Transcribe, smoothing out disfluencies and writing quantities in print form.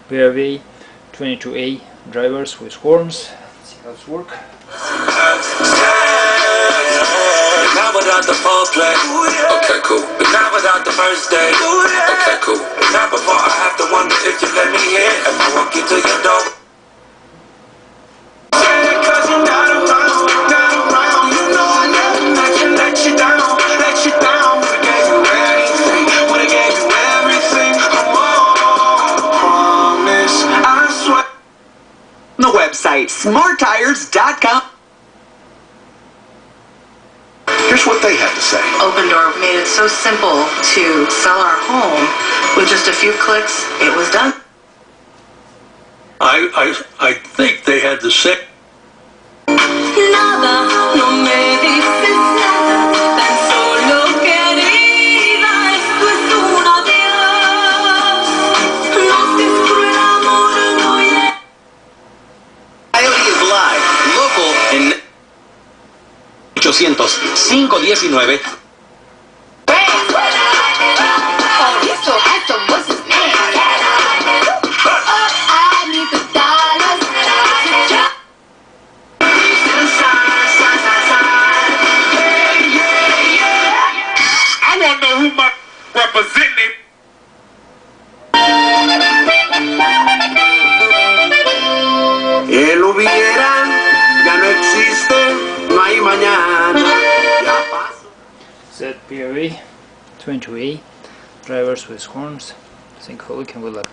Peavey 22A drivers with horns. Let's see how it's work. Not without the foreplay. Okay, cool. Not without the first day. Okay, cool. Not before I have to wonder if you let me in. If I walk you to your door. Cause you're not around, not around. You know I never let you down, let you down. Would've gave you anything, would've gave you everything. I'm on promise, I swear. The website smarttires.com. Here's what they had to say. Open Door made it so simple to sell our home. With just a few clicks, it was done. I think they had to say. Nada, no me dices nada, tan solo querida, esto es un adiós. No seas cruel, amor, no llega. Peavey is live, local en 800-519. I wanna know who my representing. El hubiera ya no existe, no hay mañana. Ya pasó. Set Peavey 22A drivers with horns. Think holy can good luck.